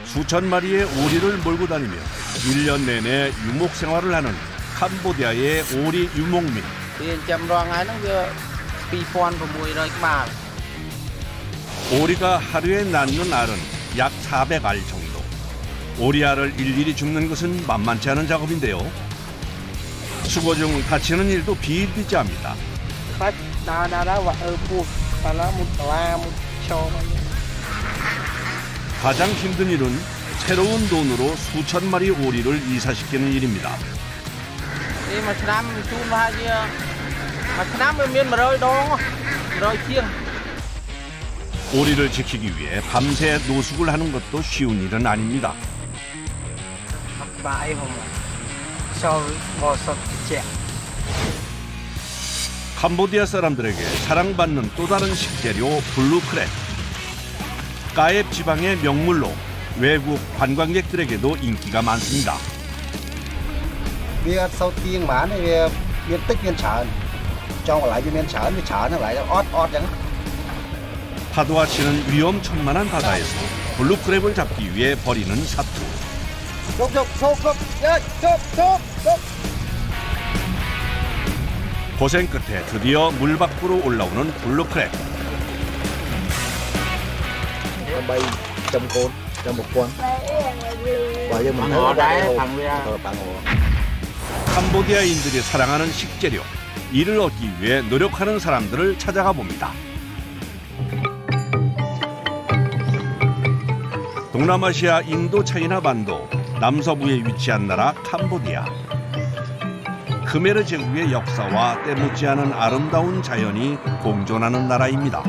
수천 마리의 오리를 몰고 다니며 1년 내내 유목 생활을 하는 캄보디아의 오리 유목민. 오리가 하루에 낳는 알은 약 400알 정도. 오리알을 일일이 줍는 것은 만만치 않은 작업인데요. 수고 중 다치는 일도 비일비재합니다. 가장 힘든 일은 새로운 돈으로 수천 마리 오리를 이사시키는 일입니다. 오리를 지키기 위해 밤새 노숙을 하는 것도 쉬운 일은 아닙니다. 캄보디아 사람들에게 사랑받는 또 다른 식재료 블루크랩. 까옙 지방의 명물로 외국 관광객들에게도 인기가 많습니다. 파도가 치는 위험천만한 바다에서 블루크랩을 잡기 위해 벌이는 사투. 고생 끝에 드디어 물 밖으로 올라오는 블루크랩. 캄보디아인들이 사랑하는 식재료, 이를 얻기 위해 노력하는 사람들을 찾아가 봅니다. 동남아시아 인도 차이나 반도 남서부에 위치한 나라 캄보디아. 크메르 제국의 역사와 때묻지 않은 아름다운 자연이 공존하는 나라입니다.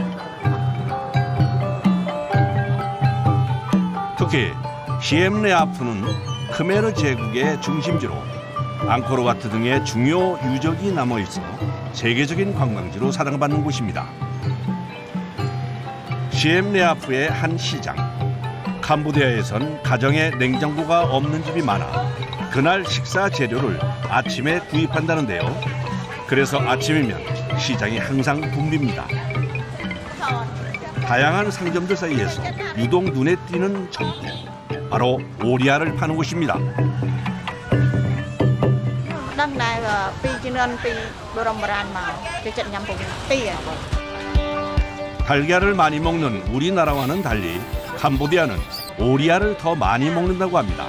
특히 시엠레아프는 크메르 제국의 중심지로 앙코르와트 등의 중요 유적이 남아있어 세계적인 관광지로 사랑받는 곳입니다. 시엠레아프의 한 시장. 캄보디아에선 가정에 냉장고가 없는 집이 많아 그날 식사 재료를 아침에 구입한다는데요. 그래서 아침이면 시장이 항상 붐빕니다. 다양한 상점들 사이에서 유독 눈에 띄는 점포, 바로 오리알을 파는 곳입니다. 달걀을 많이 먹는 우리나라와는 달리 캄보디아는 오리알을 더 많이 먹는다고 합니다.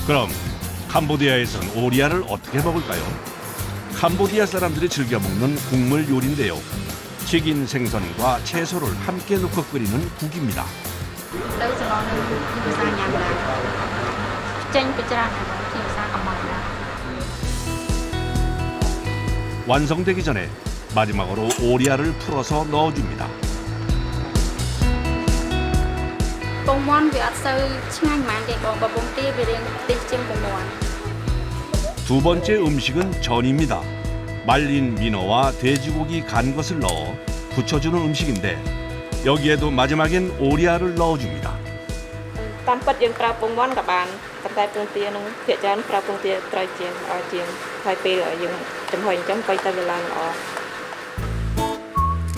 그럼 캄보디아에선 오리알을 어떻게 먹을까요? 캄보디아 사람들이 즐겨 먹는 국물 요리인데요. 튀긴 생선과 채소를 함께 넣고 끓이는 국입니다. 완성되기 전에 마지막으로 오리알을 풀어서 넣어줍니다. 두 번째 음식은 전입니다. 말린 민어와 돼지고기 간 것을 넣어 부쳐주는 음식인데 여기에도 마지막엔 오리알을 넣어줍니다.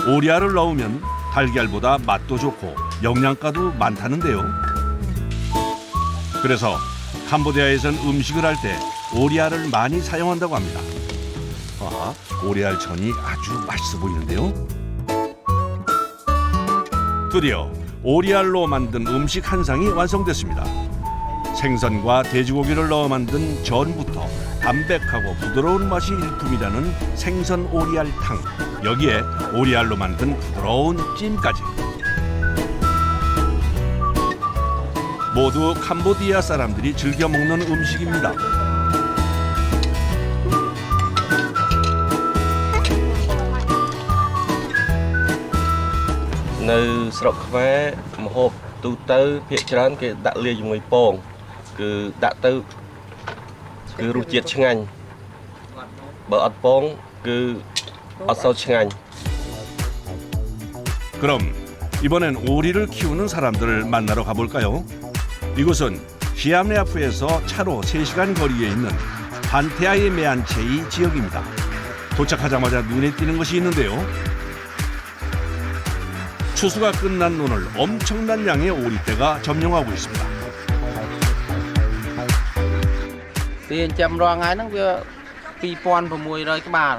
오리알을 넣으면 달걀보다 맛도 좋고 영양가도 많다는데요. 그래서 캄보디아에선 음식을 할 때 오리알을 많이 사용한다고 합니다. 오리알 전이 아주 맛있어 보이는데요. 드디어 오리알로 만든 음식 한 상이 완성됐습니다. 생선과 돼지고기를 넣어 만든 전부터 담백하고 부드러운 맛이 일품이라는 생선 오리알탕. 여기에 오리알로 만든 부드러운 찜까지. 모두 캄보디아 사람들이 즐겨 먹는 음식입니다.នៅស្រុកខ្មែរម្ហូបទូទៅភាគច្រើនគេដាក់លាយជាមួយពងគឺដាក់ទៅគឺរសជាតិឆ្ងាញ់បើអត់ពងគឺអត់សូវឆ្ងាញ់ 그럼 이번엔 오리를 키우는 사람들을 만나러 가볼까요? 이곳은 시암레아프에서 차로 3시간 거리에 있는 판테아의 메안체이 지역입니다. 도착하자마자 눈에 띄는 것이 있는데요. 추수가 끝난 논을 엄청난 양의 오리떼가 점령하고 있습니다. ទាចាំរងថ្ងៃហ្នឹងវា2600ក្បាល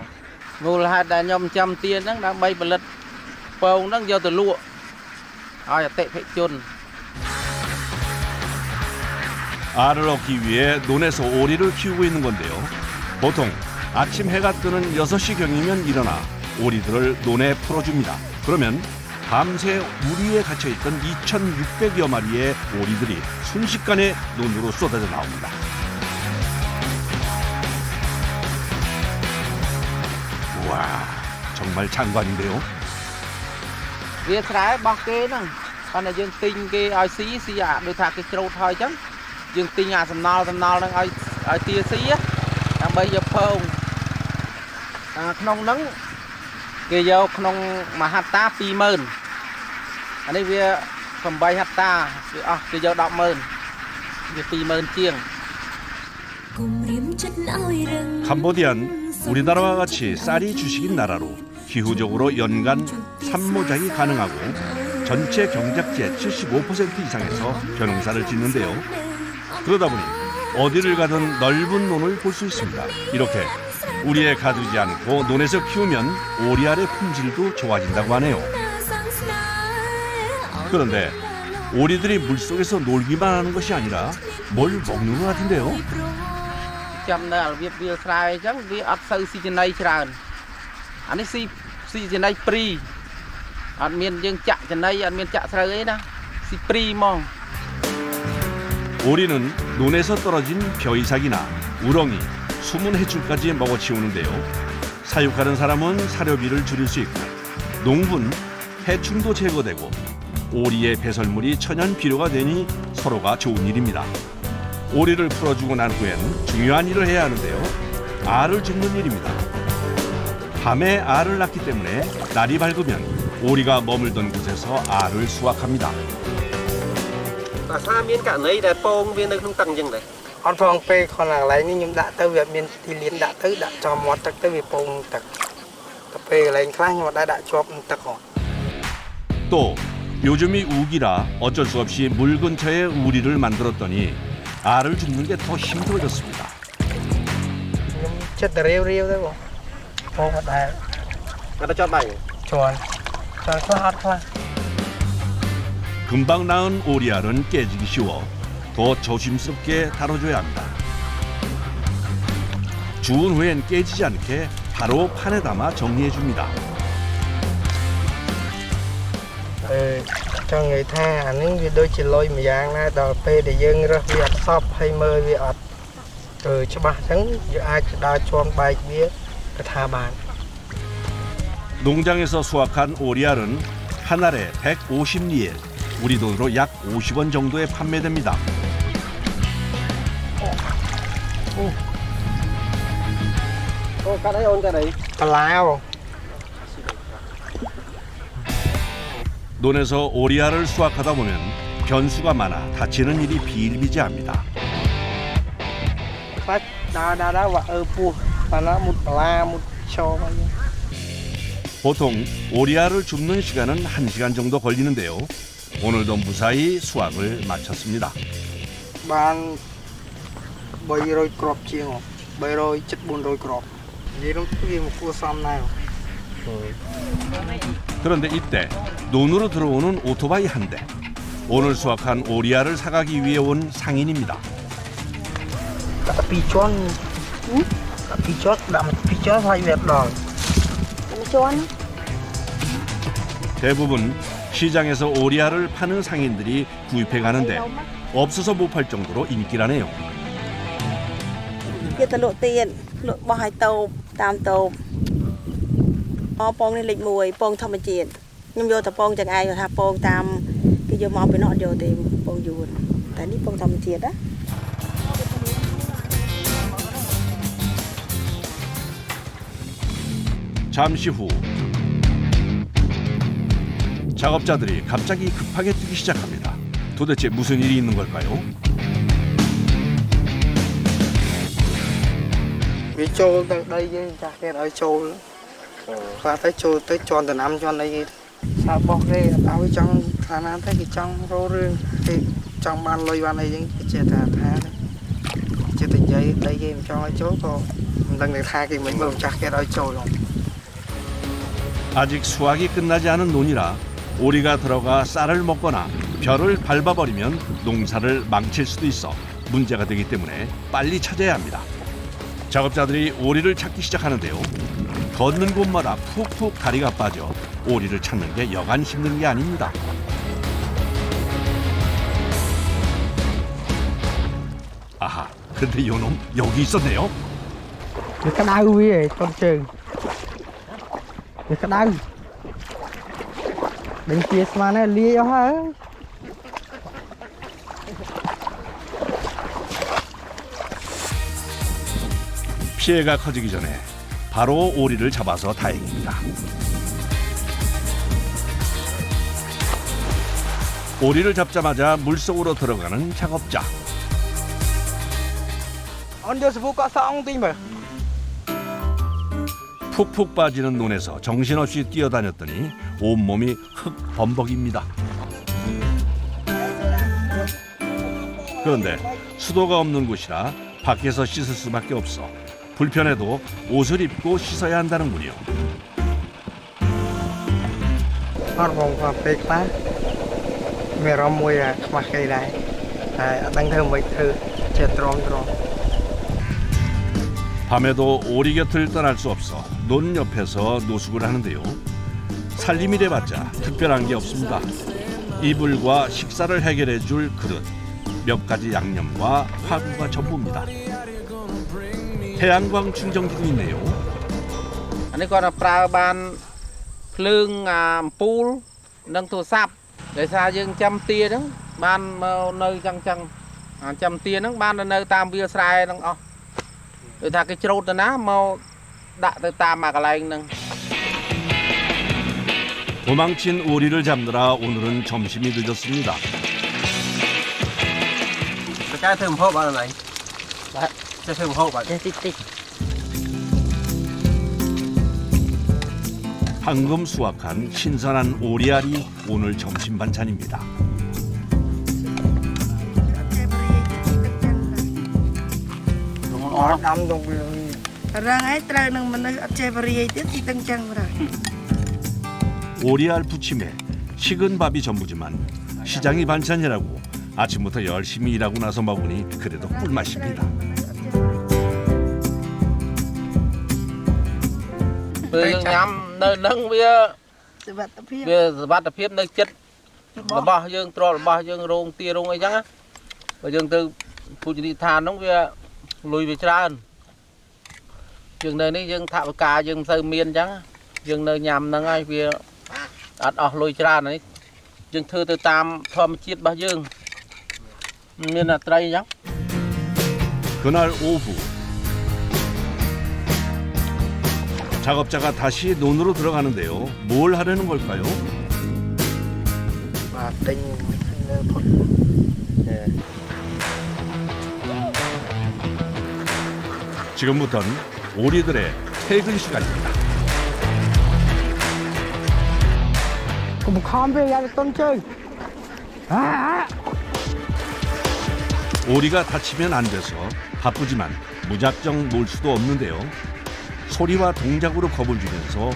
មូលហេតុដែលខ្ញុំចាំទាហ្នឹងដើម្បីផលិតពងហ្នឹងយកទៅលក់ឲ្យអតិថិជន 알을 얻기 위해 논에서 오리를 키우고 있는 건데요. 보통 아침 해가 뜨는 6시경이면 일어나 오리들을 논에 풀어줍니다. 그러면 밤새 우리에 갇혀있던 2,600여 마리의 오리들이 순식간에 논으로 쏟아져 나옵니다. 우와, 정말 장관인데요. វាស្រែរបស់គេហ្នឹងគាត់តែយើងទិញគេឲ្យស៊ីអាដូចថាគេច្រូតហើយអញ្ចឹងយើងទិញអាសំណល់ហ្នឹងឲ្យទាស៊ីដើម្បីយកភងក្នុងហ្នឹងគេយកក្នុងមួយហត្តា 20000 អានេះវា8ហត្តាវាអស់គេយក 100,000 វា 20000 ជាង 캄보디안 우리나라와 같이 쌀이 주식인 나라로 기후적으로 연간 산모작이 가능하고 전체 경작지의 75% 이상에서 벼농사를 짓는데요. 그러다 보니 어디를 가든 넓은 논을 볼 수 있습니다. 이렇게 우리에 가두지 않고 논에서 키우면 오리알의 품질도 좋아진다고 하네요. 그런데 오리들이 물속에서 놀기만 하는 것이 아니라 뭘 먹는 것 같은데요. ចាំនៅរបៀបវាលស្រែអញ្ចឹងវាអត់សូវស៊ីចំណីច្រើនអានេះស៊ីចំណីព្រីអត់មានយើងចាក់ចំណីអត់មានចាក់ស្រូវអីណាស៊ីព្រីហ្មង 오리는 논에서 떨어진 벼이삭이나 우렁이, 숨은 해충까지 먹어치우는데요. 사육하는 사람은 사료비를 줄일 수 있고 농부는 해충도 제거되고 오리의 배설물이 천연 비료가 되니 서로가 좋은 일입니다. 오리를 풀어주고 난 후엔 중요한 일을 해야 하는데요. 알을 줍는 일입니다. 밤에 알을 낳기 때문에 날이 밝으면 오리가 머물던 곳에서 알을 수확합니다. បើថាមានករណីដែលពងវានៅក្នុងទឹកអញ្ចឹងដែរ អត់ផងពេលខនកន្លែងនេះខ្ញុំដាក់ទៅវាមានទីលានដាក់ទៅដាក់ចំមាត់ទឹកទៅវាពងទឹកទៅពេលកន្លែងខ្លះខ្ញុំអត់ដែរដាក់ជាប់នឹងទឹកហ៎ 또 요즘이 우기라 어쩔 수 없이 물 근처에 우리를 만들었더니 알을 줍는 게 더 힘들어졌습니다. ខ្ញុំចិត្តតែរាវទៅបងផងអត់ដែរ គាត់ទៅចត់បាយ ជន់ខ្លះអត់ខ្លះ 금방 낳은 오리알은 깨지기 쉬워 더 조심스럽게 다뤄줘야 합니다. 주운 후엔 깨지지 않게 바로 판에 담아 정리해 줍니다. ចង់និយាយថាអានេះវាដូចជាលុយមួយយ៉ាងណាដល់ពេលដែលយើងរើសវាអត់សពហើយមើលវាអត់ច្បាស់អញ្ចឹងយើងអាចដើរជាន់បែកវាទៅថាបាន 농장에서 수확한 오리알은 한 알에 150리엘, 우리 돈으로 약 50원 정도에 판매됩니다. អូកាត់ឲ្យអូនកាត់អី បន្លាវ 논에서 오리알을 수확하다 보면 변수가 많아 다치는 일이 비일비재합니다. ខ្លាចដើរវាពោះបានណាមុតបន្លាមុតឈោមក 보통 오리알을 줍는 시간은 1시간 정도 걸리는데요. 오늘도 무사히 수확을 마쳤습니다. បាន300គ្រាប់ជាង300 400គ្រាប់និយាយទៅវាមកគួរសមណាស់ 그런데 이때 논으로 들어오는 오토바이 한 대. 오늘 수확한 오리알을 사가기 위해 온 상인입니다. ដាក់ពីរជាន់ដាក់ពីរជាន់ដាក់ពីរជាន់ហើយវាដល់ 대부분 시장에서 오리알을 파는 상인들이 구입해 가는데 없어서 못 팔 정도로 인기라네요. គេទៅលក់ទៀតលក់បោះឲ្យតូបតាមតូបពងនេះលេខ1ពងធម្មជាតិខ្ញុំយកតែពងចង្អែគាត់ថាពងតាមគេយកមកពីនោះអត់យកទេពងយួនតែនេះពងធម្មជាតិណា 잠시 후 작업자들이 갑자기 급하게 뛰기 시작합니다. 도대체 무슨 일이 있는 걸까요? vì trâu đây với chặt cái ở trâu và tới trâu tới tròn từ năm tròn đây sao bọc đây tao với trong thà nào tới cái trong rô rương cái trong ban lôi ban này những cái chết thà chết tình giấy đây game cho chỗ cô lần này tha cái mình vừa chặt cái ở trâu rồi. 아직 수확이 끝나지 않은 논이라 오리가 들어가 쌀을 먹거나 벼를 밟아버리면 농사를 망칠 수도 있어 문제가 되기 때문에 빨리 찾아야 합니다. 작업자들이 오리를 찾기 시작하는데요. 걷는 곳마다 푹푹 다리가 빠져 오리를 찾는 게 여간 힘든 게 아닙니다. 아하, 근데 요놈 여기 있었네요. cái đau với con trường cái đau đừng chia mà nó lia cho hả. 피해가 커지기 전에 바로 오리를 잡아서 다행입니다. 오리를 잡자마자 물속으로 들어가는 작업자. 언제 스포 가서 엉뚱이 뭐. 푹푹 빠지는 논에서 정신없이 뛰어다녔더니 온몸이 흙범벅입니다. 그런데 수도가 없는 곳이라 밖에서 씻을 수밖에 없어 불편해도 옷을 입고 씻어야 한다는군요. Con vòng và bệt lá mẹ rau mùi mặc cây này đang thơm với thử chế tròn. 밤에도 오리 곁을 떠날 수 없어 논 옆에서 노숙을 하는데요. 살림이래 봤자 특별한 게 없습니다. 이불과 식사를 해결해 줄 그릇, 몇 가지 양념과 화구가 전부입니다. 태양광 충전기도 있네요. Anh ấy còn làប្រើបានភ្លើងពូលនិងទូរស័ព្ទដោយសារយើងចាំទាហ្នឹងបានមកនៅចឹងចាំទាហ្នឹងបាននៅតាមវាលស្រែហ្នឹងអស់ដូចថាគេច្រូតទៅណាមកដាក់ទៅតាមកន្លែងហ្នឹង 도망친 오리를 잡느라 오늘은 점심이 늦었습니다. cái thơm hộp bao này cái thơm hộp bạn 방금 수확한 신선한 오리알이 오늘 점심 반찬입니다. Đâm trong răng ấy trời nâng mình ở chơi bơi tiếp thì tăng chân rồi. 오리알 부침에 식은 밥이 전부지만 시장이 반찬이라고 아침부터 열심히 일하고 나서 먹으니 그래도 꿀맛입니다.ពេលញ៉ាំនៅនឹងវាសុវត្ថិភាពនៅចិត្តរបស់យើងទ្រព្យរបស់យើងរោងទារោងអីចឹងបើយើងទៅពូជនីយដ្ឋានហ្នឹងវាលុយវាច្រើនយើងនៅនេះយើងថវិកាយើងមិនសូវមានចឹងយើងនៅញ៉ាំហ្នឹងហើយវាអត់អស់លុយច្រើននេះយើងធ្វើទៅតាមធម្មជាតិរបស់យើងមានអត្រីចឹង 그날 오후 작업자가 다시 논으로 들어가는데요. 뭘 하려는 걸까요? và tinh phật. 지금부터는 오리들의 퇴근 시간입니다. Cùng con về ra con chơi. 오리가 다치면 안 돼서 바쁘지만 무작정 놀 수도 없는데요. 소리와 동작으로 겁을 주면서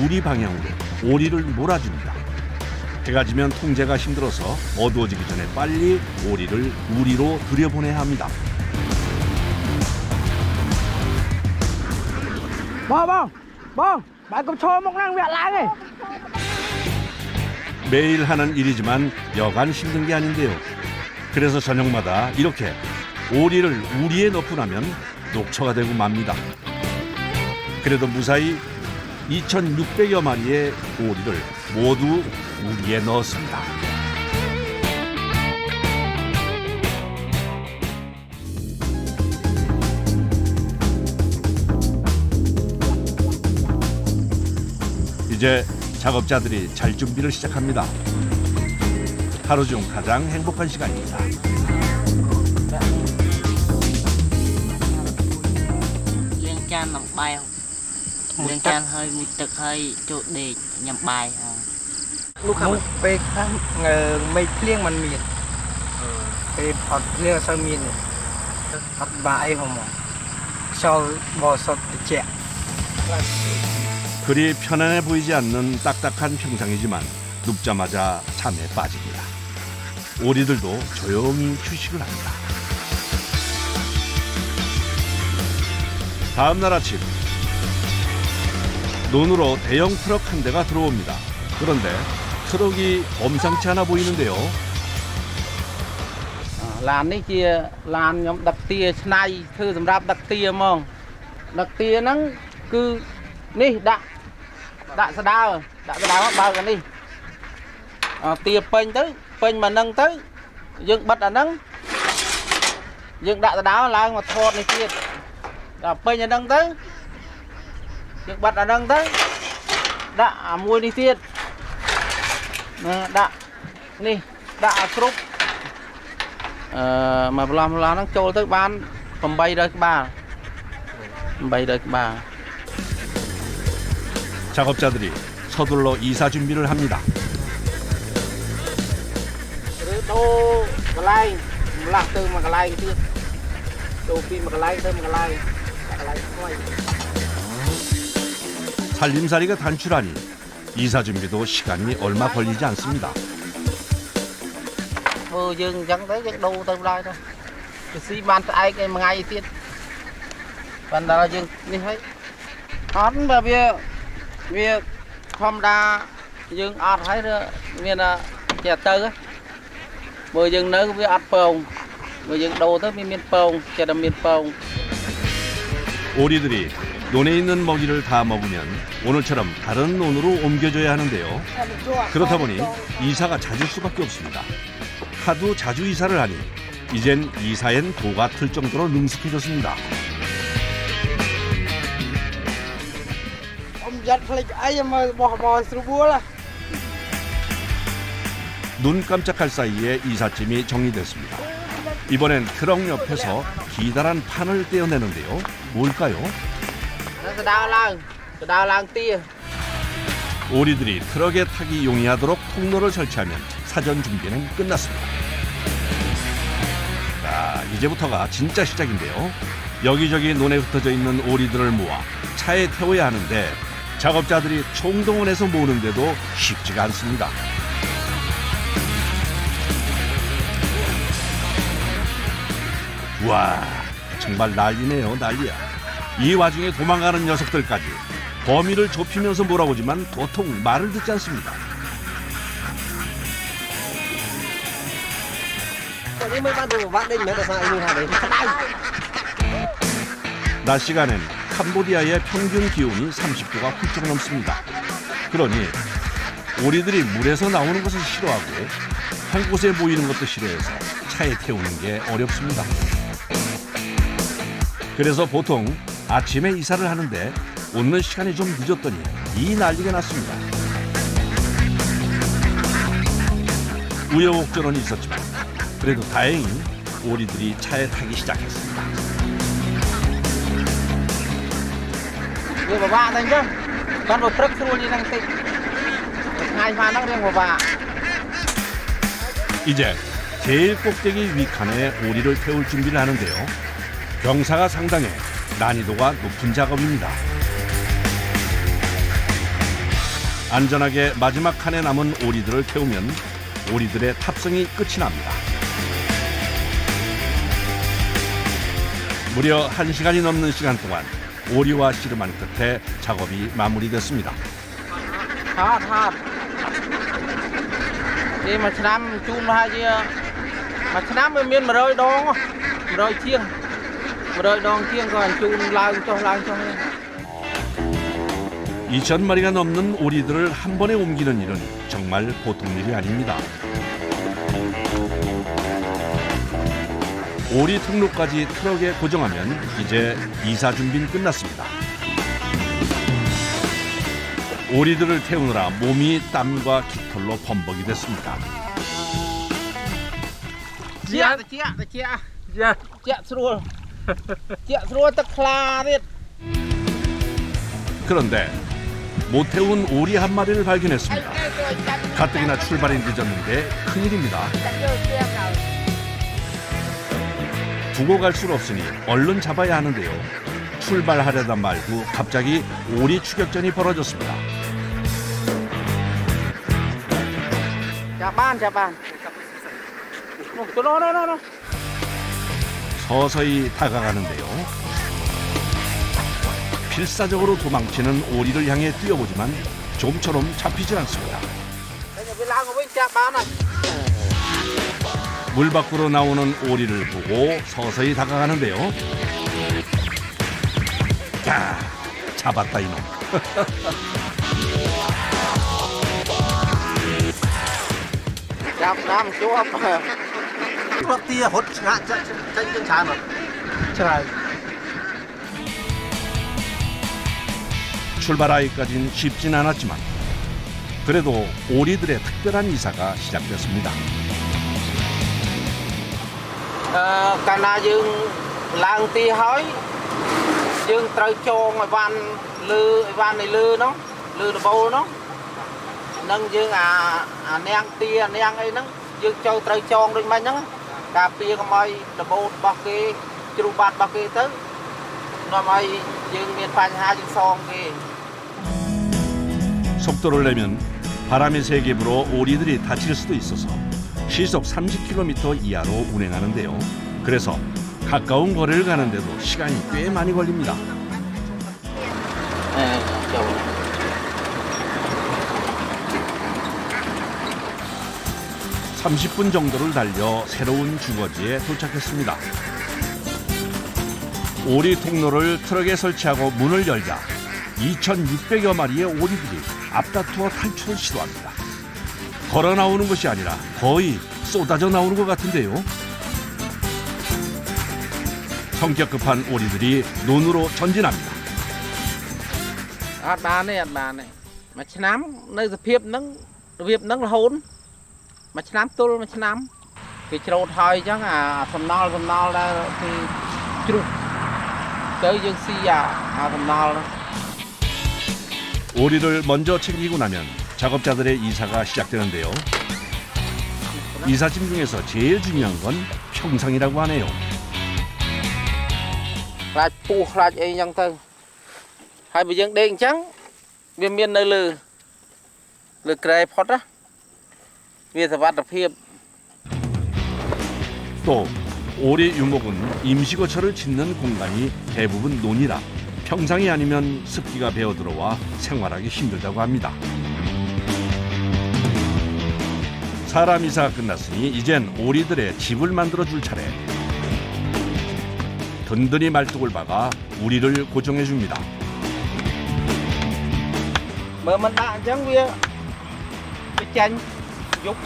우리 방향으로 오리를 몰아줍니다. 해가 지면 통제가 힘들어서 어두워지기 전에 빨리 오리를 우리로 들여보내야 합니다. Bông, bạn cùng cho một năng việc lại này. 매일 하는 일이지만 여간 힘든 게 아닌데요. 그래서 저녁마다 이렇게 오리를 우리에 넣고 나면 녹초가 되고 맙니다. 그래도 무사히 2,600여 마리의 오리를 모두 우리에 넣었습니다. 이제 작업자들이 잘 준비를 시작합니다. 하루 중 가장 행복한 시간입니다. chan bằng bài một chan hơi một tực hơi chỗ để nhầm bài lúc về khám mấy liêng mình miền về hot liêng sao miền hot bài không mà sau bò sọt chè 그리 편안해 보이지 않는 딱딱한 평상이지만 눕자마자 잠에 빠집니다. 오리들도 조용히 휴식을 합니다. 다음 날 아침 논으로 대형 트럭 한 대가 들어옵니다. 그런데 트럭이 범상치 않아 보이는데요. Làn này chia làn nhóm đặc tia này thư sầm rạp đặc tia mong đặc tia nó cứ ní đã sa đào bao cái đi tia pênh mà nâng tới dựng bật ở nâng dựng đã sa đào là mà thọt này kia pênh là nâng tới dựng bật ở nâng tới đã mùi đi kia đã ní đã súp mà làm nó trôi tới ban phòng bay đời ba 작업자들이 서둘러 이사 준비를 합니다. đồ cái lai lạc từ mà cái lai kia đồ pin mà cái lai từ mà cái lai quay 살림살이가 단출하니 이사 준비도 시간이 얼마 걸리지 않습니다. vừa dừng chẳng tới cái đồ từ lai thôi cái xi ban ai cái mà ngày tiết phần đó dừng đi thấy hắn mà việc không đa dừng ọt thấy nữa miền chè tơ vừa dừng nơi với ọt pồng vừa dừng đồ tới miền pồng chè đầm miền pồng. 오리들이 논에 있는 먹이를 다 먹으면 오늘처럼 다른 논으로 옮겨줘야 하는데요. 그렇다 보니 이사가 잦을 수밖에 없습니다. 하도 자주 이사를 하니 이젠 이사엔 도가 틀 정도로 능숙해졌습니다. 눈 깜짝할 사이에 이삿짐이 정리됐습니다. 이번엔 트럭 옆에서 기다란 판을 떼어내는데요. 뭘까요? 오리들이 트럭에 타기 용이하도록 통로를 설치하면 사전 준비는 끝났습니다. 자, 이제부터가 진짜 시작인데요. 여기저기 논에 흩어져 있는 오리들을 모아 차에 태워야 하는데 작업자들이 총동원해서 모으는데도 쉽지가 않습니다. 우와, 정말 난리네요, 난리야. 이 와중에 도망가는 녀석들까지 범위를 좁히면서 몰아오지만 도통 말을 듣지 않습니다. 낮 시간엔 캄보디아의 평균 기온이 30도가 훌쩍 넘습니다. 그러니 오리들이 물에서 나오는 것을 싫어하고 한 곳에 모이는 것도 싫어해서 차에 태우는 게 어렵습니다. 그래서 보통 아침에 이사를 하는데 오는 시간이 좀 늦었더니 이 난리가 났습니다. 우여곡절은 있었지만 그래도 다행히 오리들이 차에 타기 시작했습니다. Người bà vạ thành chứ con một truck xua đi đang tịnh hai pha nó riêng bà vạ. 이제 제일 꼭대기 위칸에 오리를 태울 준비를 하는데요. 경사가 상당해 난이도가 높은 작업입니다. 안전하게 마지막 칸에 남은 오리들을 태우면 오리들의 탑승이 끝이 납니다. 무려 1시간이 넘는 시간 동안 오리와 씨름한 끝에 작업이 마무리됐습니다. Hot. Đi mà năm chun hai chia mà năm bên miền mà rơi đong rơi chiêng còn chun lao cho 2,000마리가 넘는 오리들을 한 번에 옮기는 일은 정말 보통 일이 아닙니다. 오리 통로까지 트럭에 고정하면 이제 이사 준비는 끝났습니다. 오리들을 태우느라 몸이 땀과 깃털로 범벅이 됐습니다. Dạ, srua. Dạ, srua tất klaទៀត. 그런데 못 태운 오리 한 마리를 발견했습니다. 가뜩이나 출발이 늦었는데 큰일입니다. 두고 갈 수는 없으니 얼른 잡아야 하는데요. 출발하려다 말고 갑자기 오리 추격전이 벌어졌습니다. 자반. 너. 서서히 다가가는데요. 필사적으로 도망치는 오리를 향해 뛰어보지만 좀처럼 잡히질 않습니다. 물 밖으로 나오는 오리를 보고 서서히 다가가는데요. 자, 잡았다 이놈. Nam chúa Lúc tia hốt ngã chân chân trái mà. Trái. 출발하기까진 쉽진 않았지만 그래도 오리들의 특별한 이사가 시작됐습니다. Cả na dương lang ti hói dương trời trôn ở van này lư nó bầu nó nâng dương nang tia nang ấy nó dương châu trời trôn đôi mấy nó cà phê có mấy đập bầu bọc kia chru bát bọc kia tới nó mấy dương miền phàn hai dương song kia. 속도를 내면 바람의 세게 불어 오리들이 다칠 수도 있어서 시속 30km 이하로 운행하는데요. 그래서 가까운 거리를 가는데도 시간이 꽤 많이 걸립니다. 30분 정도를 달려 새로운 주거지에 도착했습니다. 오리 통로를 트럭에 설치하고 문을 열자 2,600여 마리의 오리들이 앞다투어 탈출을 시도합니다. 걸어 나오는 것이 아니라 거의 쏟아져 나오는 것 같은데요. 성격 급한 오리들이 논으로 전진합니다. Ăn bán này. Mà năm nơi việc nâng là hôn. Mà năm tôi mà năm. Cái trâu thôi chắc sầm nol là thì chụp. Tới dương si sầm nol. 오리를 먼저 챙기고 나면 작업자들의 이사가 시작되는데요. 이사짐 중에서 제일 중요한 건 평상이라고 하네요. Là pu là ấy nhang tư. Hai bây giờ đen trắng. Viên miên nơi lư kề phốt á. Viên sẽ bắt được hiệp. 또 오리 유목은 임시거처를 짓는 공간이 대부분 논이라 평상이 아니면 습기가 배어 들어와 생활하기 힘들다고 합니다. 사람 이사가 끝났으니 이젠 오리들의 집을 만들어 줄 차례. 든든히 말뚝을 박아 우리를 고정해 줍니다. Mà mình đã chẳng bia. Bị chanh dục.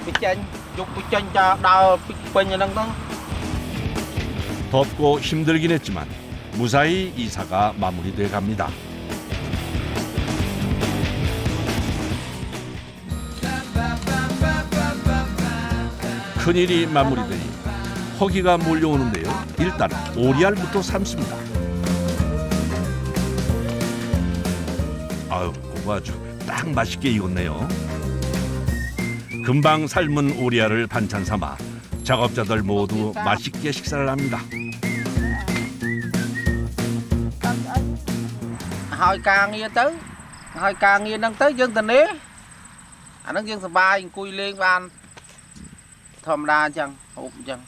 Bị chanh cho đau bên như năng tăng. 덥고 힘들긴 했지만 무사히 이사가 마무리돼 갑니다. 큰일이 마무리되니 허기가 몰려오는데요. 일단 오리알부터 삶습니다. 아유, 그거 아주 딱 맛있게 익었네요. 금방 삶은 오리알을 반찬 삼아 작업자들 모두 맛있게 식사를 합니다. Hỏi càng nghe nâng tới dân tình đấy. Anh dân sờ bài cùi lên bàn. Thòm đa chẳng, hộp chẳng.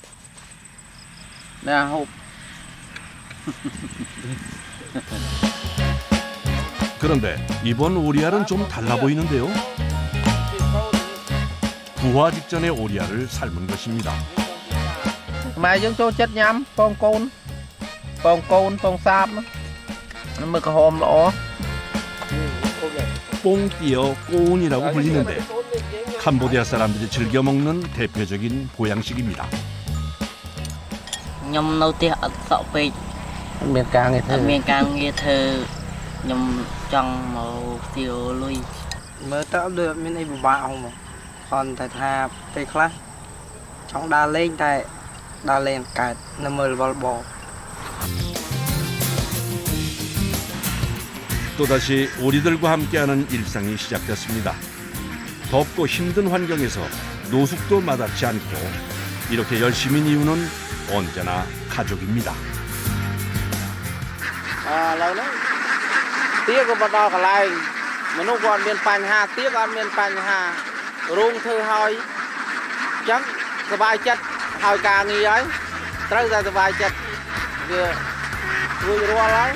Nè hộp. 그런데 이번 오리알은 좀 달라 보이는데요. 부화 직전의 오리알을 삶은 것입니다. Mà dân cho chất nhắm, con sáp. Nó mới có hôm lỗ. 뽕띠어 꼬운이라고 불리는데 캄보디아 사람들이 즐겨 먹는 대표적인 보양식입니다. Nhom nấu tiệc sợពេក Miền càng người អត់មានការងារធ្វើខ្ញុំចង់មកស្ទៀវលុយ Mới tạo được bên này bạo mà. Còn tại thà tây class. Trong đa lên cả nằm mờ bò. 또다시 오리들과 함께하는 일상이 시작됐습니다. 덥고 힘든 환경에서 노숙도 마다치 않고 이렇게 열심인 이유는 언제나 가족입니다. lâu nữa tiếc có bắt đầu cả lại mà nó còn miền Pành Hà tiếc còn miền Pành Hà rung thư hơi chắc sờ bài chất hơi cà nghi ấy tới ra sờ bài chất vừa rùa lấy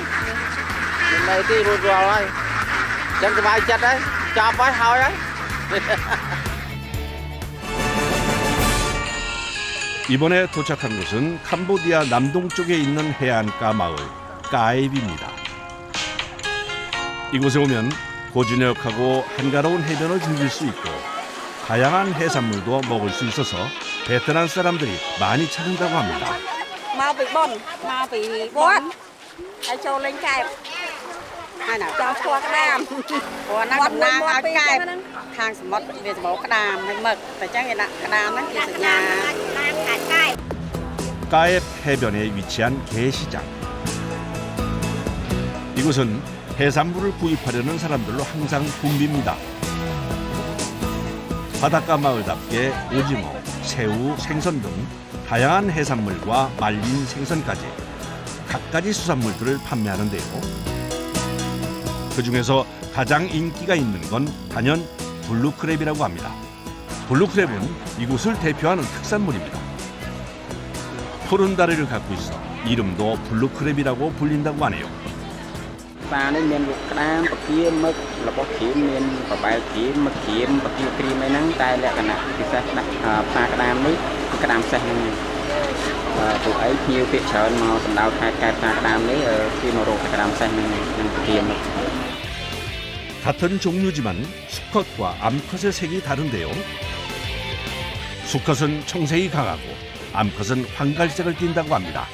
mình này thì rùa lấy chắc sờ bài chất đấy chọc với hơi ấy. 이번에 도착한 곳은 캄보디아 남동쪽에 있는 해안가 마을 까앱입니다. 이곳에 오면 고즈넉하고 한가로운 해변을 즐길 수 있고 다양한 해산물도 먹을 수 있어서 베트남 사람들이 많이 찾는다고 합니다. Mau bị bồn, mau bị bốt. Ai cho lên cài. Ai nào cho khoa cái đam. Của nó còn đang ở cài. Thang sầm mất về bố cái đam hay mực. Phải chắc cái đam nó chỉ nhà. 까앱 해변에 위치한 게시장. 이곳은 해산물을 구입하려는 사람들로 항상 붐빕니다. 바닷가 마을답게 오징어, 새우, 생선 등 다양한 해산물과 말린 생선까지 갖가지 수산물들을 판매하는데요. 그중에서 가장 인기가 있는 건 단연 블루크랩이라고 합니다. 블루크랩은 이곳을 대표하는 특산물입니다. 푸른 다리를 갖고 있어 이름도 블루크랩이라고 불린다고 하네요. Và nên miền Việt Nam bậc kia mực là bậc kia miền và bài kia mực kia bậc kia kia mấy nắng tai lẹ cả nè thì sẽ đặt pha cái đam đấy cái đam xe này tụi ấy nhiều việc chờ mà tầm đầu thay cái pha cái đam đấy khi mà rồi cái đam xe này kia mực. 같은 종류지만 수컷과 암컷의 색이 다른데요. 수컷은 청색이 강하고 암컷은 황갈색을 띈다고 합니다.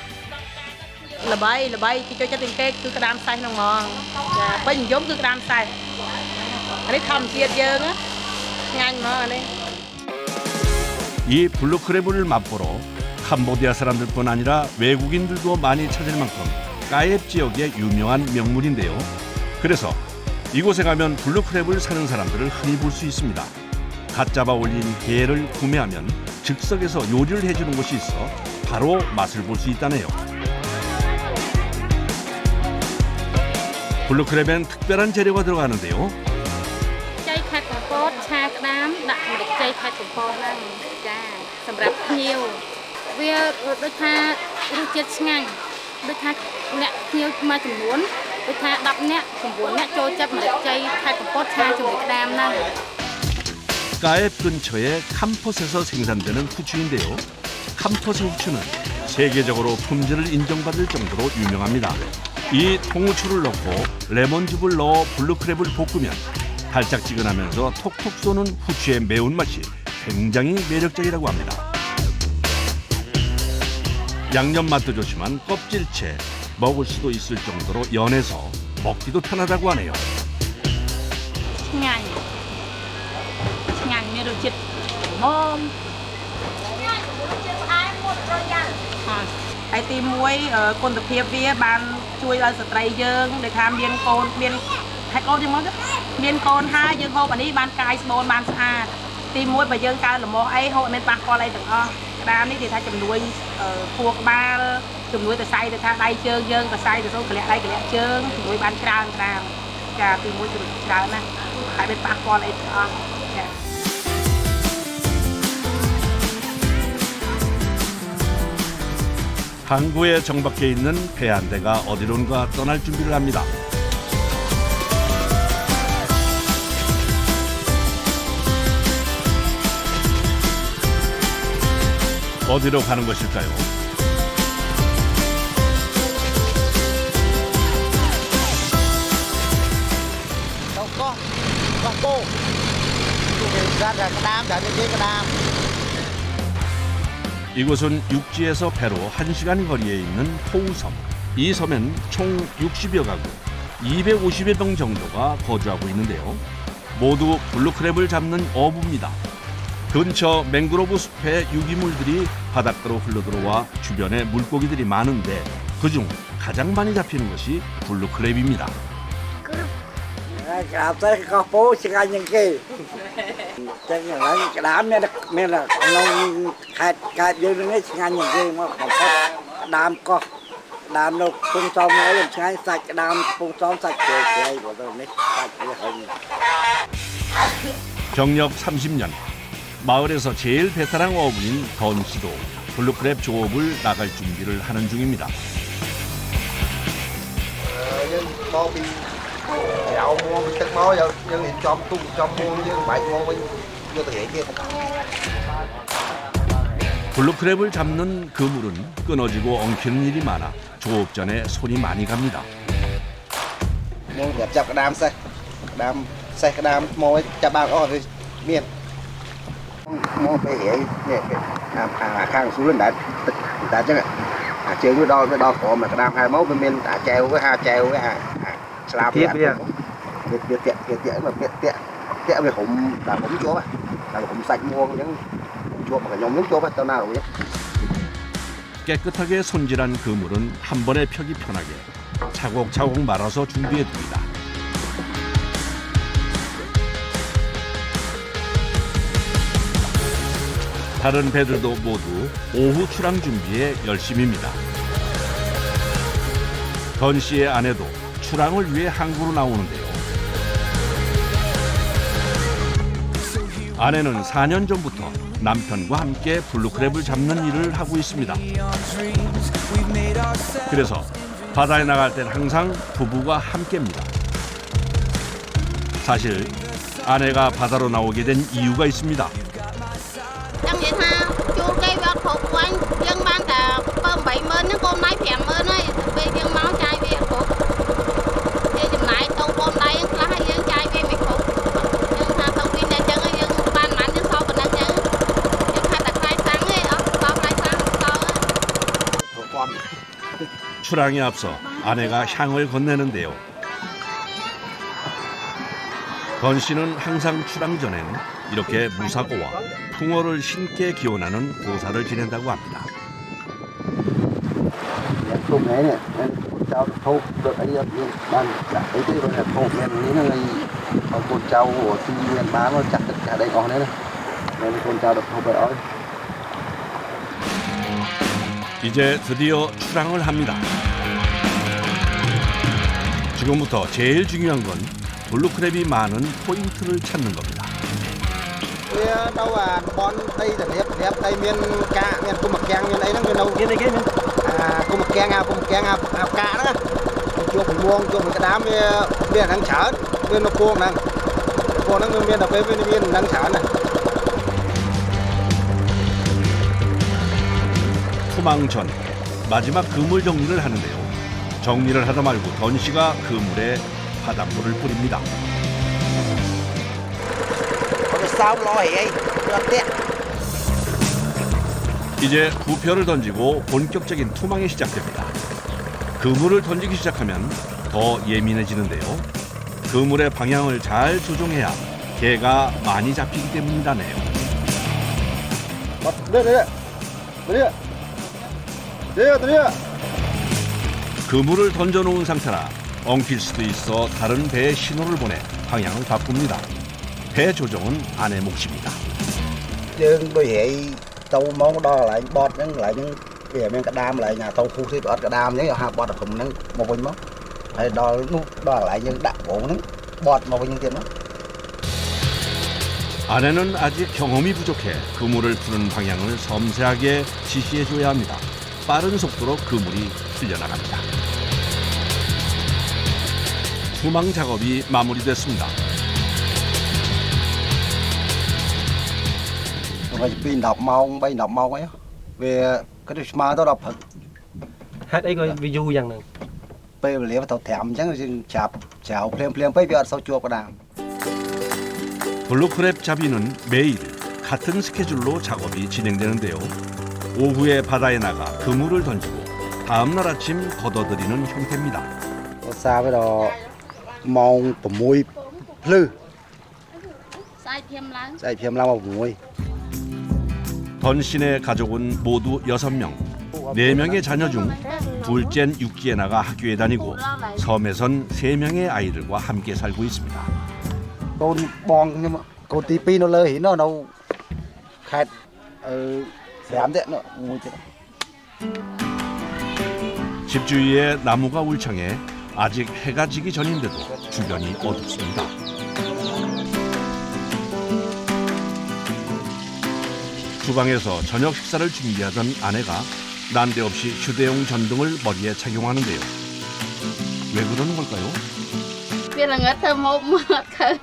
Là bay cái cho tiền kê cứ cái đam xay nông mòn. Bên giống cứ cái đam xay. Anh ấy thầm chiết dơ á. Nhanh mà anh ấy. 이 블루크랩을 맛보러 캄보디아 사람들뿐 아니라 외국인들도 많이 찾을 만큼 까앱 지역의 유명한 명물인데요. 그래서 이곳에 가면 블루크랩을 사는 사람들을 흔히 볼 수 있습니다. 갓 잡아 올린 게를 구매하면 즉석에서 요리를 해주는 곳이 있어 바로 맛을 볼 수 있다네요. 블루크랩엔 특별한 재료가 들어가는데요. Chay khát compot, cha đám, đặt một địch chay khát compot này, cha, sầm rạp nhiều. Vì đôi tha rút chết ngang, đôi tha nè nhiều mà chủng muốn, đôi tha đập nè chủng muốn nè trôi chấp một địch chay khát compot cha chủng địch đám này. 까앱 근처에 캄폿에서 생산되는 후추인데요. 캄폿의 후추는 세계적으로 품질을 인정받을 정도로 유명합니다. 이 통후추를 넣고 레몬즙을 넣어 블루크랩을 볶으면 달짝지근하면서 톡톡 쏘는 후추의 매운맛이 굉장히 매력적이라고 합니다. 양념 맛도 좋지만 껍질채 먹을 수도 있을 정도로 연해서 먹기도 편하다고 하네요. Ngành, ngành như được chít bom. Ai tìm muối con tập hiệp vía ban chui ở sợi trai dương để tham biên con hai con chứ món biên con hai dương hộp anh đi ban cài bồn ban xa tìm muối và dương cài là món ấy hộp bên ban con lại được o đam này thì thay chùm nuôi thuộc ba chùm nuôi từ say từ thay đây chương dương từ say từ số cái đây cái chương nuôi ban tràn trà tìm muối từ tràn nè hai bên ban con lại được o. 항구에 정박해 있는 배 한 대가 어디론가 떠날 준비를 합니다. 어디로 가는 것일까요? Đâu có cô ra ra cái đám ra cái đám. 이곳은 육지에서 배로 1시간 거리에 있는 호우섬. 이 섬엔 총 60여 가구, 250여 명 정도가 거주하고 있는데요. 모두 블루크랩을 잡는 어부입니다. 근처 맹그로브 숲의 유기물들이 바닷가로 흘러들어와 주변에 물고기들이 많은데 그중 가장 많이 잡히는 것이 블루크랩입니다. Cà phê có phố xin anh những kia. Chắc là cái đám này là nông khai dương nó xin anh những kia mà không có đám có đám nó phun xong nó lên xin anh sạch đám phun xong sạch kề của tôi này sạch cái hình. 경력 30년, 마을에서 제일 베테랑 어부인 던 씨도 블루크랩 조업을 나갈 준비를 하는 중입니다. Nhưng bao bị gạo mua bịទឹកmáu giờ nhưng thì cho mua nhưng bảy mua với vô thực hiện kia. 블루크랩을 잡는 그물은 끊어지고 엉키는 일이 많아 조업 전에 손이 많이 갑니다. Mua nhập chập cái đam mua chập bao có rồi miền. Mua phải hiểu khang xuống lên đã chứ chơi với đo cổ mà cái đam 2 mẫu bên bên đã treo với ha treo với slab tiếp biệt tiện mà tiện về hùng là hùng chỗ là hùng sạch mua những chỗ mà nhóm những chỗ phải tao nào rồi. 깨끗하게 손질한 그물은 한 번에 펴기 편하게 차곡차곡 말아서 준비해둡니다. 다른 배들도 모두 오후 출항 준비에 열심입니다. 던 씨의 아내도 출항을 위해 항구로 나오는데요. 아내는 4년 전부터 남편과 함께 블루크랩을 잡는 일을 하고 있습니다. 그래서 바다에 나갈 땐 항상 부부가 함께입니다. 사실 아내가 바다로 나오게 된 이유가 있습니다. Chẳng vậy ha, chú cây vật phục của anh dân ban cả bơm 70 nó con nái 50 này về dân máu chai về phục về chùm nái tàu bơm đây là hai dân chai về mình phục dân ha tàu pin này chân dân ban mắn dân sau còn dân dân ha đặt rai sáng ấy bao rai sáng to 출항에 앞서 아내가 향을 건네는데요. 건 씨는 항상 출항 전엔 이렇게 무사고와 풍어를 신께 기원하는 고사를 지낸다고 합니다. Hôm nay này cháu thâu được ấy ban cả cái rồi là thâu miềnนี้này con cháu của thiên nhiên bán nó chặt tất cả đây còn đấy này nên con cháu được thâu về đó. 이제 드디어 출항을 합니다. 지금부터 제일 중요한 건 블루크랩이 많은 포인트를 찾는 겁니다. Đâu à bon tây là đẹp tây miền cá miền cung mực giang miền ấy nó miền đâu miền này kia cung mực giang ao cá đó chuột mình buông chuột mình cái đám miền đang chở miền nó buông nè buông nó miền là miền đang chở này. 투망 전 마지막 그물 정리를 하는데요. 정리를 하다 말고 던 씨가 그물에 바닷물을 뿌립니다. 이제 부표를 던지고 본격적인 투망이 시작됩니다. 그물을 던지기 시작하면 더 예민해지는데요. 그물의 방향을 잘 조종해야 개가 많이 잡히기 때문이라네요. 그물을 던져놓은 상태라 엉킬 수도 있어 다른 배에 신호를 보내 방향을 바꿉니다. 배 조종은 아내 몫입니다. Dương bởi vậy tàu mong đo lại bọt những lại những cái miếng cái đam lại nhà tàu khu xếp bọt cái đam những hai bọt cùng những một bình mốc hay đo lại những đạn bộ những bọt một bình tiền đó. 아내는 아직 경험이 부족해 그물을 푸는 방향을 섬세하게 지시해줘야 합니다. 빠른 속도로 그물이 풀려나갑니다. 투망 작업이 마무리됐습니다. Phải pin đọc mong bay đọc mong ấy về cái mà tao đọc thật hát ấy coi video rằng này bây giờ tao thèm chẳng chạp chào plem bây giờ sau chua có đàm. 블루크랩 잡이는 매일 같은 스케줄로 작업이 진행되는데요. 오후에 바다에 나가 그물을 던지고 다음 날 아침 걷어들이는 형태입니다. Xa với đó mong của mùi lư sai phim lao mùi 던 씨네 가족은 모두 6명. 4명의 자녀 중 둘째는 육지에 나가 학교에 다니고 섬에선 3명의 아이들과 함께 살고 있습니다. con bong nhưng mà con tí pi nó lơ hí nó đâu khét dám đấy nó ngồi chứ. 집 주위에 나무가 울창해 아직 해가 지기 전인데도 주변이 어둡습니다. 주방에서 저녁 식사를 준비하던 아내가 난데없이 휴대용 전등을 머리에 착용하는데요. 왜 그러는 걸까요? វាល្ងិតធ្វើមកមើលអត់ឃើញ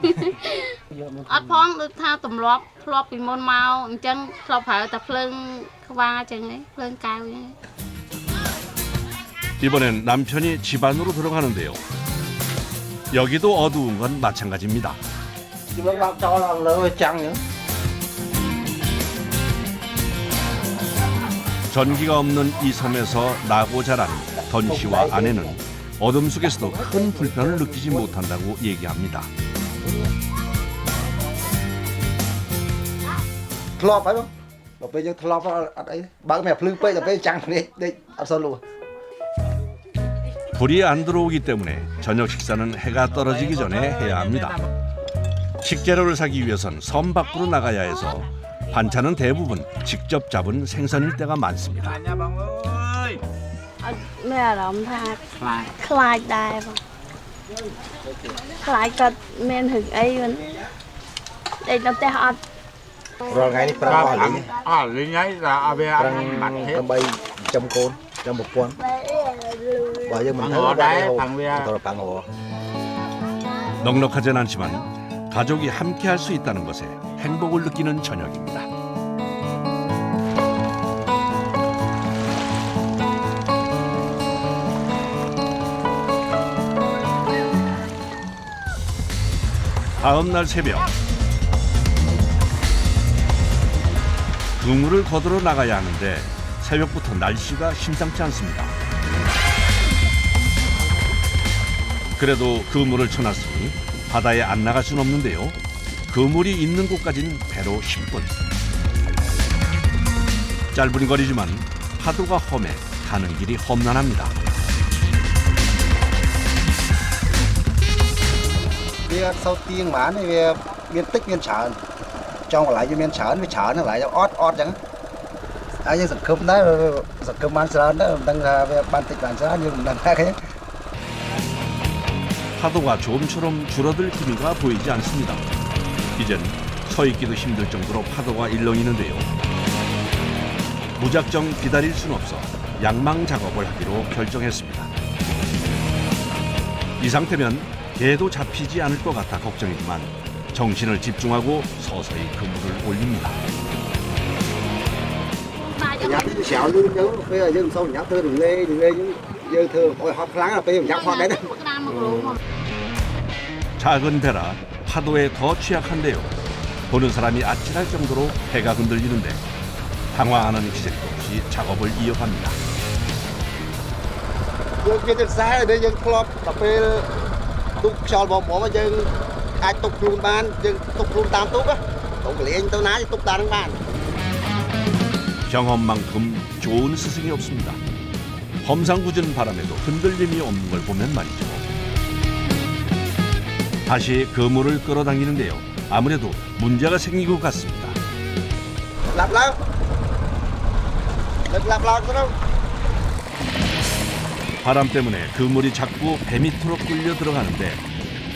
អត់ផងដូចថាទម្លាប់ធ្លាប់ពីមុនមកអញ្ចឹងធ្លាប់ប្រើតែភ្លើងខ្វាអញ្ចឹងឯងភ្លើងកែវអញ្ចឹង 이번엔 남편이 집 안으로 들어가는데요. 여기도 어두운 건 마찬가지입니다. Chứ bác bác cho là lỡ trăng nữa. 전기가 없는 이 섬에서 나고 자란 던 씨와 아내는 어둠 속에서도 큰 불편을 느끼지 못한다고 얘기합니다. Thọp phải không? Đọc bây giờ thọp ở đây. Bác mẹ phư bây giờ bây trăng đi đây ăn sơ luôn. 불이 안 들어오기 때문에 저녁 식사는 해가 떨어지기 전에 해야 합니다. 식재료를 사기 위해선 섬 밖으로 나가야 해서 반찬은 대부분 직접 잡은 생선일 때가 많습니다. មានអារម្មណ៍ថាខ្លាចដែរបងខ្លាចគាត់មានរឿងអីមិនដេកនៅផ្ទះអត់ Rồi ngày đi prang ở lính. lính ấy là về ăn mặt hết. Prang bay trăm côn, trăm một con. Bây giờ mình thấy nó đây hồ. Bằng hồ. 넉넉하진 않지만 가족이 함께 할 수 있다는 것에 행복을 느끼는 저녁입니다. 다음 날 새벽 그물을 거두러 나가야 하는데 새벽부터 날씨가 심상치 않습니다. 그래도 그물을 쳐놨으니 바다에 안 나갈 순 없는데요. 그물이 있는 곳까지는 배로 10분. 짧은 거리지만 파도가 험해 가는 길이 험난합니다. Vì sau tiên mà này về miền tích miền chợ, trong lại cho miền chợ nó lại cho ót chẳng. Ai nhưng sập cơm đấy, sập cơm ăn sờ đó, đang về ban tích ăn sờ nhưng đang khác hết. 파도가 좀처럼 줄어들 기미가 보이지 않습니다. 이젠 서 있기도 힘들 정도로 파도가 일렁이는데요. 무작정 기다릴 순 없어 양망 작업을 하기로 결정했습니다. 이 상태면 개도 잡히지 않을 것 같아 걱정이지만 정신을 집중하고 서서히 그물을 올립니다. Nhặt cái xẻo luôn chứ, bây giờ dân sâu nhặt thưa đừng lê chứ, dân thưa ôi họ láng là bây giờ nhặt họ đấy. 작은 배라 파도에 더 취약한데요. 보는 사람이 아찔할 정도로 배가 흔들리는데 당황하는 기색도 없이 작업을 이어갑니다. Dân trên xa đây dân club cà phê tục sòi bò mà dân ai tục luôn ban, dân tục luôn tam túc á, tục liền tao ná tục ta đang ban. 경험만큼 좋은 스승이 없습니다. 험상궂은 바람에도 흔들림이 없는 걸 보면 말이죠. 다시 그물을 끌어당기는데요. 아무래도 문제가 생긴 것 같습니다. Lạp đâu. 바람 때문에 그물이 자꾸 배 밑으로 끌려 들어가는데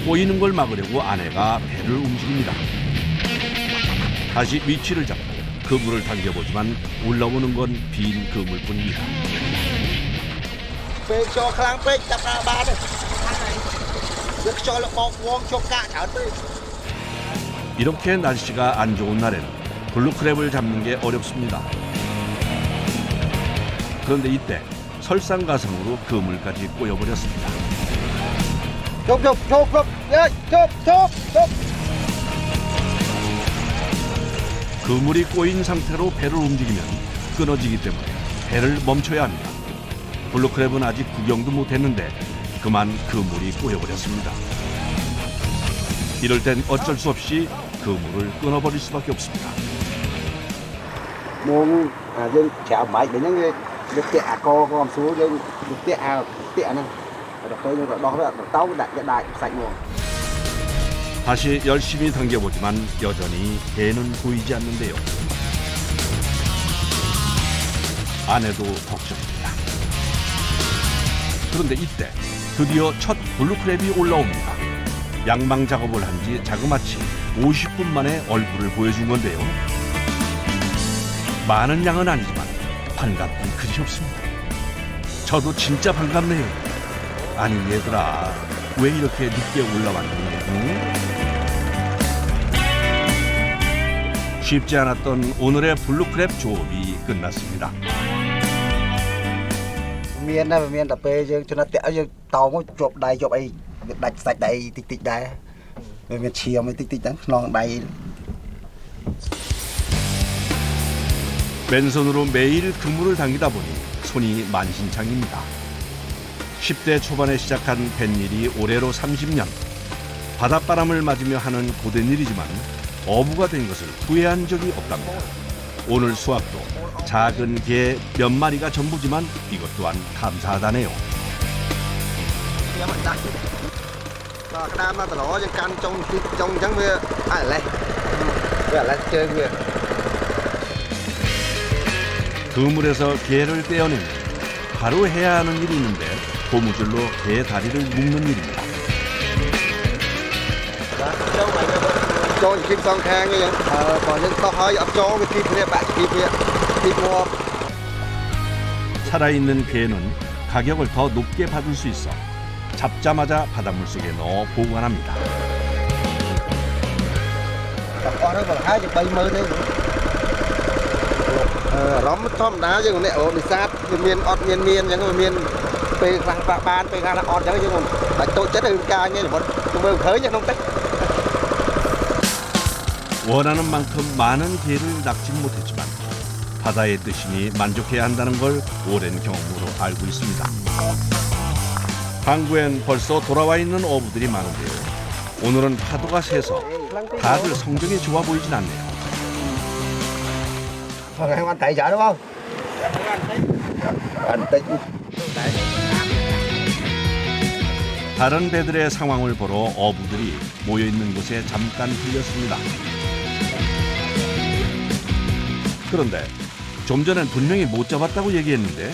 꼬이는 걸 막으려고 아내가 배를 움직입니다. 다시 위치를 잡고 그물을 당겨보지만 올라오는 건 빈 그물뿐입니다. Phê cho khlang phê chặt ra ba đây. Được cho là bọc vuông cho cả chảo tươi. 이렇게 날씨가 안 좋은 날에는 블루크랩을 잡는 게 어렵습니다. 그런데 이때 설상가상으로 그물까지 꼬여버렸습니다. 좁. 그물이 꼬인 상태로 배를 움직이면 끊어지기 때문에 배를 멈춰야 합니다. 블루크랩은 아직 구경도 못했는데 그만 그물이 꼬여버렸습니다. 이럴 땐 어쩔 수 없이 그물을 끊어버릴 수밖에 없습니다. Muốn dân chảo máy để những được tẹt co gom xuống được tẹt nè rồi tôi nhưng đó là tao đại sạch luôn. 다시 열심히 당겨보지만 여전히 개는 보이지 않는데요. 아내도 걱정입니다. 그런데 이때 드디어 첫 블루크랩이 올라옵니다. 양방 작업을 한 지 자그마치 50분 만에 얼굴을 보여준 건데요. 많은 양은 아니지만 반갑긴 그리 없습니다. 저도 진짜 반갑네요. 아니 얘들아, 왜 이렇게 늦게 올라왔니? 응? 쉽지 않았던 오늘의 블루크랩 조업이 끝났습니다. Miền này miền tập về cho nó tẹo cho tàu có chụp ấy đạch sạch đầy tịch đây miền chiều mới tịch đó non đầy. 맨손으로 매일 그물을 당기다 보니 손이 만신창입니다. 10대 초반에 시작한 뱃일이 올해로 30년. 바닷바람을 맞으며 하는 고된 일이지만 어부가 된 것을 후회한 적이 없답니다. 오늘 수확도 작은 개 몇 마리가 전부지만 이것 또한 감사하다네요. 그물에서 개를 떼어내면 바로 해야 하는 일이 있는데 고무줄로 개 다리를 묶는 일입니다. Cho kim son khang như vậy, còn những tao hơi ấp cho cái kim này bạn kim mua. 살아있는 개는 가격을 더 높게 받을 수 있어 잡자마자 바닷물 속에 넣어 보관합니다. Con nó còn 230 đấy. Róm thom đá chứ còn này ở sát miền ọt miền những cái miền về răng ban về răng ọt chứ còn bạch tôi chết hơn ca như một mơ khởi chứ không tích. 원하는 만큼 많은 개를 낚지는 못했지만 바다의 뜻이니 만족해야 한다는 걸 오랜 경험으로 알고 있습니다. 항구엔 벌써 돌아와 있는 어부들이 많은데요. 오늘은 파도가 세서 다들 성적이 좋아 보이진 않네요. Anh thấy chả đúng không? Anh tích. 다른 배들의 상황을 보러 어부들이 모여있는 곳에 잠깐 들렸습니다. 그런데 좀 전엔 분명히 못 잡았다고 얘기했는데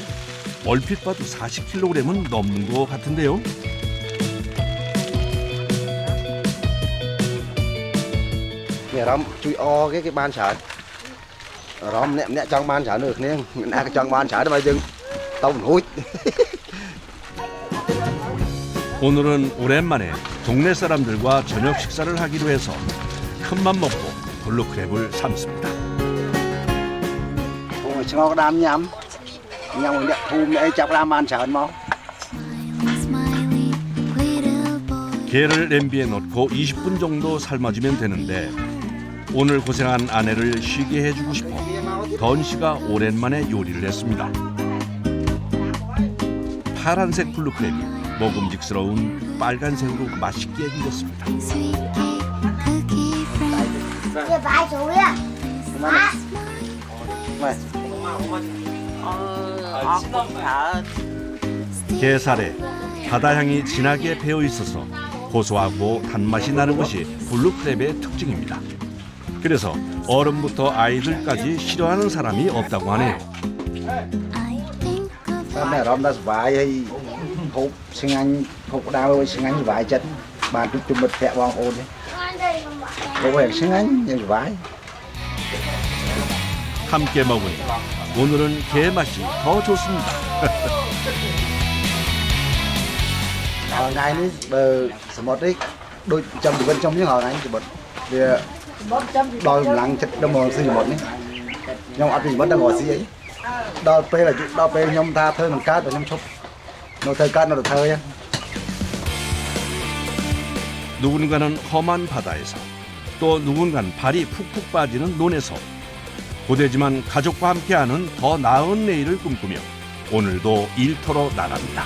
얼핏 봐도 40kg은 넘는 것 같은데요. Nhà Róm chui o cái ban sở. Róm nẹ trong ban sở được nè, nè trong ban sở đó bây giờ tàu hút. 오늘은 오랜만에 동네 사람들과 저녁 식사를 하기로 해서 큰맘 먹고 블루크랩을 삶습니다. Ngon đam nhắm nhắm để thu mẹ chọc ra man sờn không? 게를 냄비에 넣고 20분 정도 삶아주면 되는데 오늘 고생한 아내를 쉬게 해주고 싶어 던 씨가 오랜만에 요리를 했습니다. 파란색 블루크랩이 먹음직스러운 빨간색으로 맛있게 익었습니다. 게살에 바다향이 진하게 배어 있어서 고소하고 단맛이 나는 것이 블루크랩의 특징입니다. 그래서 어른부터 아이들까지 싫어하는 사람이 없다고 하네요. Này Róm đã vải hay hộp sinh anh hộp đào sinh anh vải chất bàn chút chung mật thẹ bong ôn đấy. Hộp hẹn sinh anh như vải. 함께 먹으니 오늘은 게 맛이 더 좋습니다. Ngày này bờ một đấy đôi trăm từ bên trong những hồi này thì bật thì đòi lăng chất đông mòn xì một đấy nhưng ăn thì vẫn đang ngồi xì ấy đòi pe là đòi pe nhom tha thơi bằng cá và nhom chúc nó thơi cá nó được thơi. 누군가는 험한 바다에서 또 누군가는 발이 푹푹 빠지는 논에서 고되지만 가족과 함께하는 더 나은 내일을 꿈꾸며 오늘도 일터로 나갑니다.